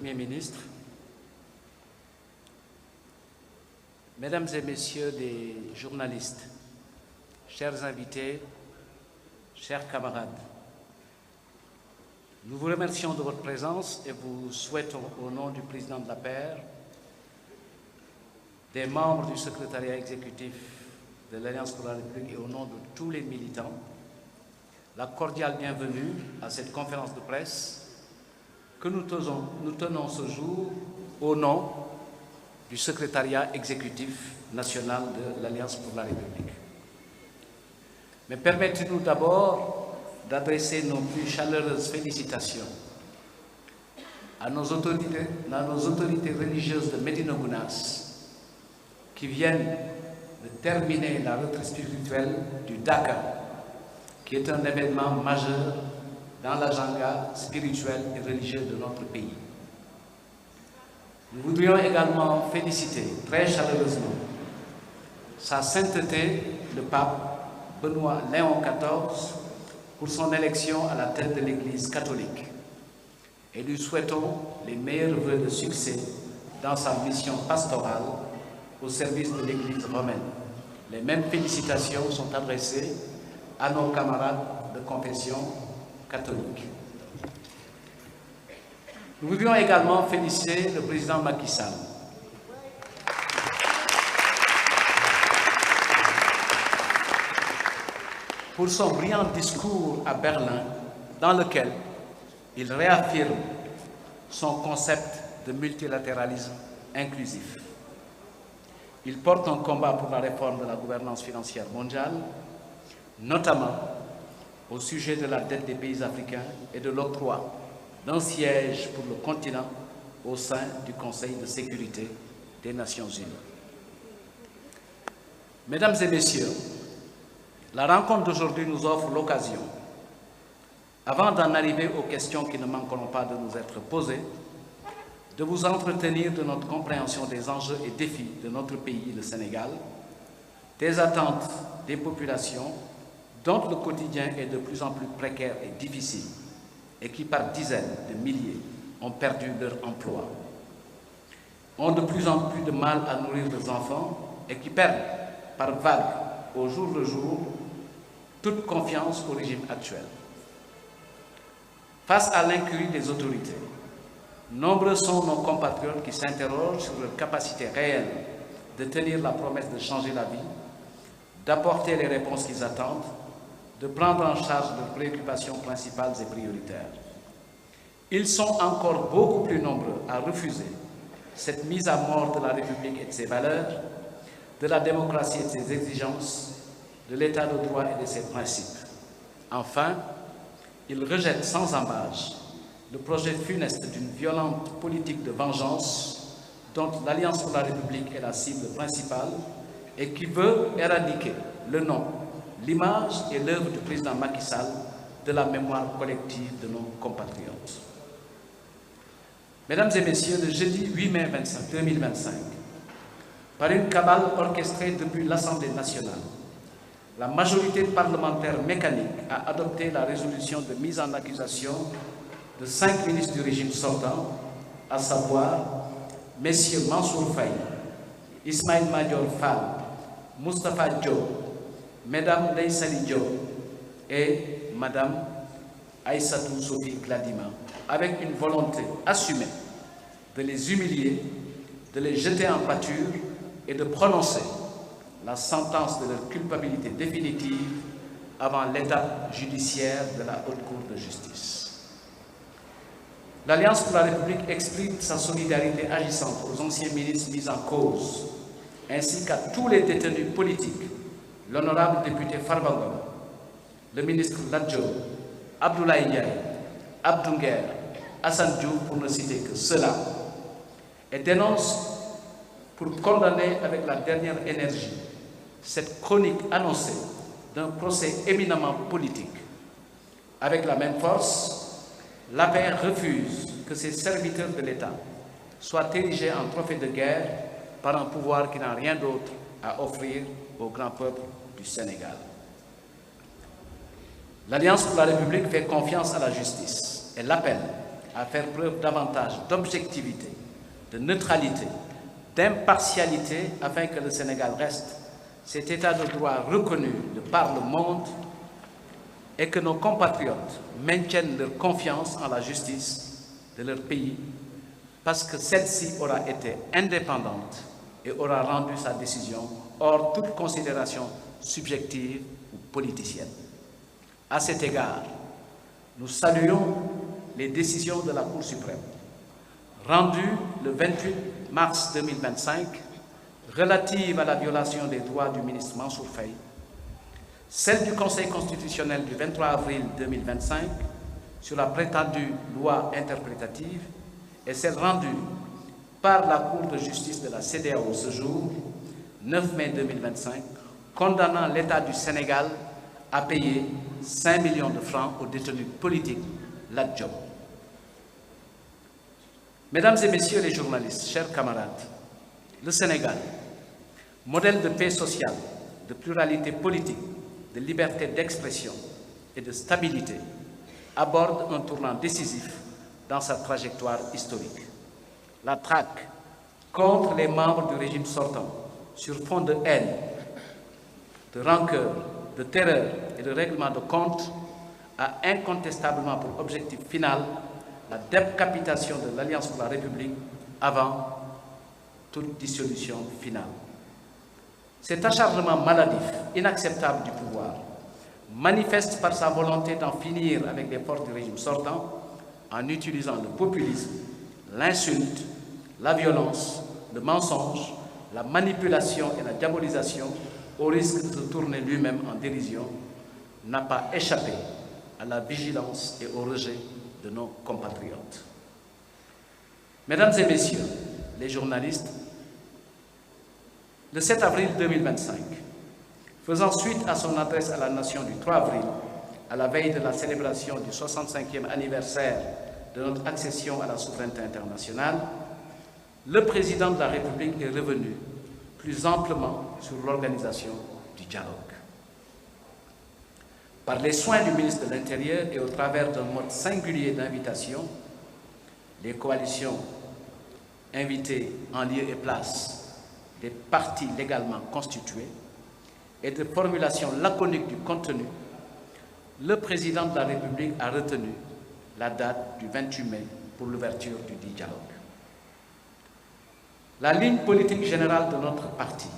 Premier ministre, Mesdames et Messieurs les journalistes, chers invités, chers camarades, nous vous remercions de votre présence et vous souhaitons, au nom du président de la paire, des membres du secrétariat exécutif de l'Alliance pour la République et au nom de tous les militants, la cordiale bienvenue à cette conférence de presse que nous tenons ce jour au nom du secrétariat exécutif national de l'Alliance pour la République. Mais permettez-nous d'abord d'adresser nos plus chaleureuses félicitations à nos autorités religieuses de Médina Gounass qui viennent de terminer la retraite spirituelle du Dakar, qui est un événement majeur dans l'agenda spirituel et religieux de notre pays. Nous voudrions également féliciter très chaleureusement Sa Sainteté, le pape Benoît Léon XIV, pour son élection à la tête de l'Église catholique. Et lui souhaitons les meilleurs vœux de succès dans sa mission pastorale au service de l'Église romaine. Les mêmes félicitations sont adressées à nos camarades de confession catholique. Nous voudrions également féliciter le président Macky Sall pour son brillant discours à Berlin dans lequel il réaffirme son concept de multilatéralisme inclusif. Il porte un combat pour la réforme de la gouvernance financière mondiale, notamment au sujet de la dette des pays africains et de l'octroi d'un siège pour le continent au sein du Conseil de sécurité des Nations Unies. Mesdames et Messieurs, la rencontre d'aujourd'hui nous offre l'occasion, avant d'en arriver aux questions qui ne manqueront pas de nous être posées, de vous entretenir de notre compréhension des enjeux et défis de notre pays, le Sénégal, des attentes des populations dont le quotidien est de plus en plus précaire et difficile et qui, par dizaines de milliers, ont perdu leur emploi, ont de plus en plus de mal à nourrir leurs enfants et qui perdent, par vagues, au jour le jour, toute confiance au régime actuel. Face à l'incurie des autorités, nombreux sont nos compatriotes qui s'interrogent sur leur capacité réelle de tenir la promesse de changer la vie, d'apporter les réponses qu'ils attendent, de prendre en charge leurs préoccupations principales et prioritaires. Ils sont encore beaucoup plus nombreux à refuser cette mise à mort de la République et de ses valeurs, de la démocratie et de ses exigences, de l'état de droit et de ses principes. Enfin, ils rejettent sans ambages le projet funeste d'une violente politique de vengeance dont l'Alliance pour la République est la cible principale et qui veut éradiquer le nom, l'image et l'œuvre du président Macky Sall de la mémoire collective de nos compatriotes. Mesdames et Messieurs, le jeudi 8 mai 2025, par une cabale orchestrée depuis l'Assemblée nationale, la majorité parlementaire mécanique a adopté la résolution de mise en accusation de 5 ministres du régime sortant, à savoir messieurs Mansour Faye, Ismaïl Madior Fall, Moustapha Diop, Mesdames Ndeye Saly Diop et Madame Aïssatou Sophie Gladima, avec une volonté assumée de les humilier, de les jeter en pâture et de prononcer la sentence de leur culpabilité définitive avant l'étape judiciaire de la Haute Cour de justice. L'Alliance pour la République exprime sa solidarité agissante aux anciens ministres mis en cause, ainsi qu'à tous les détenus politiques, l'honorable député Farba Ngom, le ministre Lat Diop, Abdoulaye Ndiaye, Abdou Nguer, Assane Diouf, pour ne citer que cela, et dénonce pour condamner avec la dernière énergie cette chronique annoncée d'un procès éminemment politique. Avec la même force, l'APR refuse que ces serviteurs de l'État soient érigés en trophée de guerre par un pouvoir qui n'a rien d'autre à offrir au grand peuple du Sénégal. L'Alliance pour la République fait confiance à la justice et l'appelle à faire preuve davantage d'objectivité, de neutralité, d'impartialité afin que le Sénégal reste cet état de droit reconnu de par le monde et que nos compatriotes maintiennent leur confiance en la justice de leur pays parce que celle-ci aura été indépendante et aura rendu sa décision hors toute considération subjective ou politicienne. À cet égard, nous saluons les décisions de la Cour suprême rendues le 28 mars 2025 relatives à la violation des droits du ministre Mansour Faye, celle du Conseil constitutionnel du 23 avril 2025 sur la prétendue loi interprétative et celle rendue par la Cour de justice de la CEDEAO ce jour, 9 mai 2025, condamnant l'État du Sénégal à payer 5 millions de francs aux détenus politiques Lat Diop. Mesdames et messieurs les journalistes, chers camarades, le Sénégal, modèle de paix sociale, de pluralité politique, de liberté d'expression et de stabilité, aborde un tournant décisif dans sa trajectoire historique. La traque contre les membres du régime sortant sur fond de haine, de rancœur, de terreur et de règlement de compte a incontestablement pour objectif final la décapitation de l'Alliance pour la République avant toute dissolution finale. Cet acharnement maladif, inacceptable du pouvoir, manifeste par sa volonté d'en finir avec les forces du régime sortant en utilisant le populisme, l'insulte, la violence, le mensonge, la manipulation et la diabolisation au risque de se tourner lui-même en dérision, n'a pas échappé à la vigilance et au rejet de nos compatriotes. Mesdames et messieurs les journalistes, le 7 avril 2025, faisant suite à son adresse à la nation du 3 avril, à la veille de la célébration du 65e anniversaire de notre accession à la souveraineté internationale, le président de la République est revenu plus amplement sur l'organisation du dialogue. Par les soins du ministre de l'Intérieur et au travers d'un mode singulier d'invitation, les coalitions invitées en lieu et place des partis légalement constitués et de formulation laconique du contenu, le président de la République a retenu la date du 28 mai pour l'ouverture du dit dialogue. La ligne politique générale de notre parti,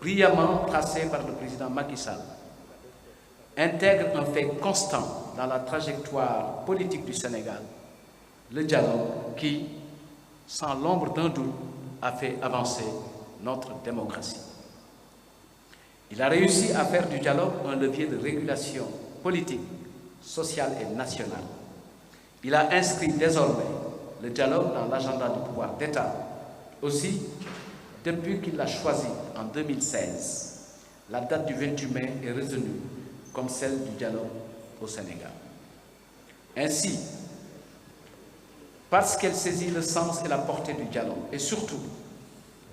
brillamment tracée par le président Macky Sall, intègre un fait constant dans la trajectoire politique du Sénégal, le dialogue qui, sans l'ombre d'un doute, a fait avancer notre démocratie. Il a réussi à faire du dialogue un levier de régulation politique, sociale et nationale. Il a inscrit désormais le dialogue dans l'agenda du pouvoir d'État. Aussi, depuis qu'il l'a choisi en 2016, la date du 28 mai est retenue comme celle du dialogue au Sénégal. Ainsi, parce qu'elle saisit le sens et la portée du dialogue, et surtout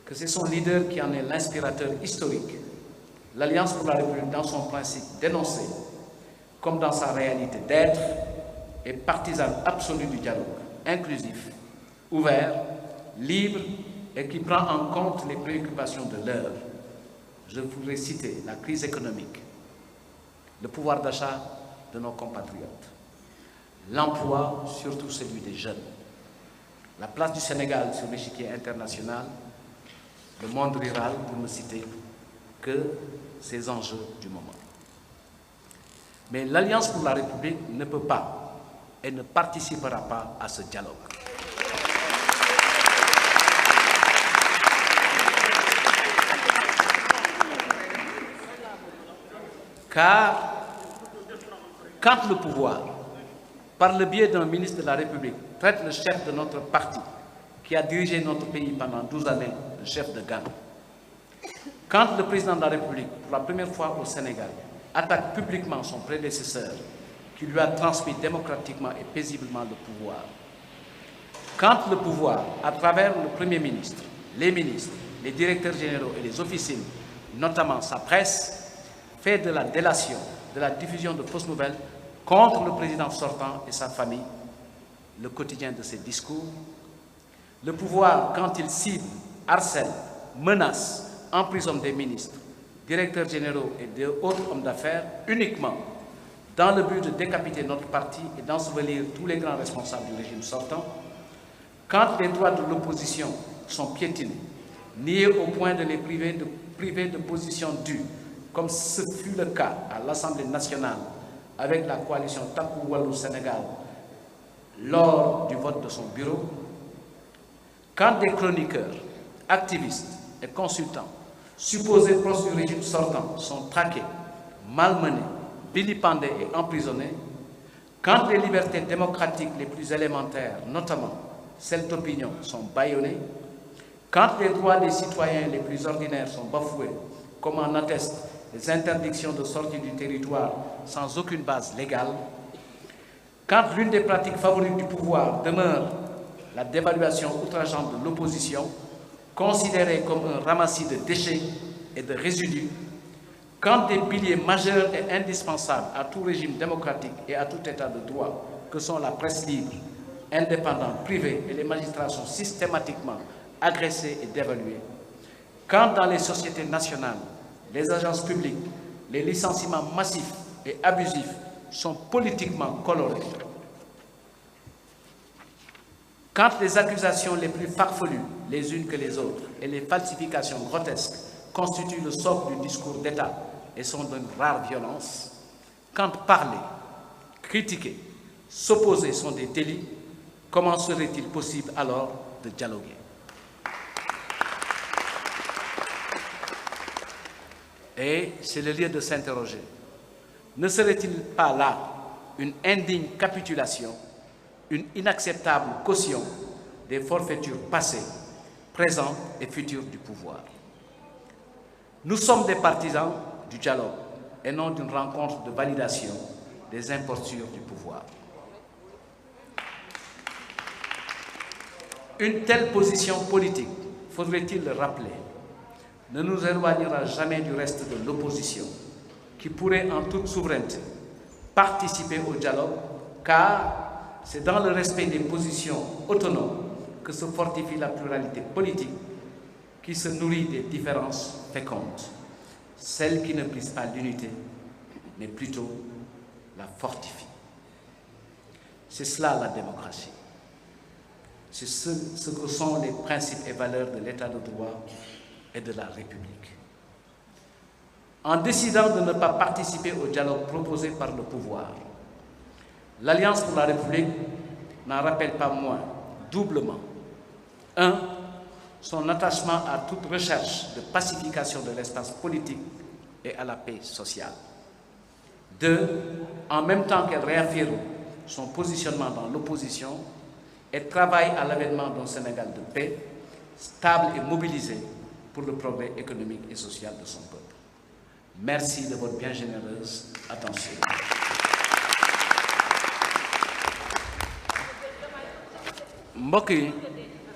que c'est son leader qui en est l'inspirateur historique, l'Alliance pour la République, dans son principe dénoncé, comme dans sa réalité d'être, est partisane absolue du dialogue, inclusif, ouvert, libre et qui prend en compte les préoccupations de l'heure. Je voudrais citer la crise économique, le pouvoir d'achat de nos compatriotes, l'emploi, surtout celui des jeunes, la place du Sénégal sur l'échiquier international, le monde rural, pour ne citer que ces enjeux du moment. Mais l'Alliance pour la République ne peut pas et ne participera pas à ce dialogue. Car quand le pouvoir, par le biais d'un ministre de la République, traite le chef de notre parti, qui a dirigé notre pays pendant 12 années, le chef de gang, quand le président de la République, pour la première fois au Sénégal, attaque publiquement son prédécesseur, qui lui a transmis démocratiquement et paisiblement le pouvoir, quand le pouvoir, à travers le Premier ministre, les ministres, les directeurs généraux et les officines, notamment sa presse, fait de la délation, de la diffusion de fausses nouvelles contre le président sortant et sa famille, le quotidien de ses discours. Le pouvoir, quand il cible, harcèle, menace, emprisonne des ministres, directeurs généraux et d'autres hommes d'affaires, uniquement dans le but de décapiter notre parti et d'ensevelir tous les grands responsables du régime sortant. Quand les droits de l'opposition sont piétinés, niés au point de les priver de positions dues, comme ce fut le cas à l'Assemblée nationale avec la coalition Takku Wallu Sénégal lors du vote de son bureau, quand des chroniqueurs, activistes et consultants supposés proches du régime sortant sont traqués, malmenés, vilipendés et emprisonnés, quand les libertés démocratiques les plus élémentaires, notamment celles d'opinion, sont bâillonnées, quand les droits des citoyens les plus ordinaires sont bafoués, comme en attestent les interdictions de sortie du territoire sans aucune base légale, quand l'une des pratiques favorites du pouvoir demeure la dévaluation outrageante de l'opposition, considérée comme un ramassis de déchets et de résidus, quand des piliers majeurs et indispensables à tout régime démocratique et à tout état de droit, que sont la presse libre, indépendante, privée et les magistrats sont systématiquement agressés et dévalués, quand dans les sociétés nationales, les agences publiques, les licenciements massifs et abusifs sont politiquement colorés, quand les accusations les plus farfelues, les unes que les autres, et les falsifications grotesques constituent le socle du discours d'État et sont d'une rare violence, quand parler, critiquer, s'opposer sont des délits, comment serait-il possible alors de dialoguer? Et c'est le lieu de s'interroger. Ne serait-il pas là une indigne capitulation, une inacceptable caution des forfaitures passées, présentes et futures du pouvoir? Nous sommes des partisans du dialogue et non d'une rencontre de validation des impostures du pouvoir. Une telle position politique, faudrait-il le rappeler, ne nous éloignera jamais du reste de l'opposition, qui pourrait en toute souveraineté participer au dialogue, car c'est dans le respect des positions autonomes que se fortifie la pluralité politique, qui se nourrit des différences fécondes, celle qui ne brise pas l'unité, mais plutôt la fortifie. C'est cela la démocratie. C'est ce que sont les principes et valeurs de l'État de droit et de la République. En décidant de ne pas participer au dialogue proposé par le pouvoir, l'Alliance pour la République n'en rappelle pas moins, doublement. 1. Son attachement à toute recherche de pacification de l'espace politique et à la paix sociale. 2. En même temps qu'elle réaffirme son positionnement dans l'opposition, elle travaille à l'avènement d'un Sénégal de paix, stable et mobilisé pour le progrès économique et social de son peuple. Merci de votre bien généreuse attention. Mbokk yi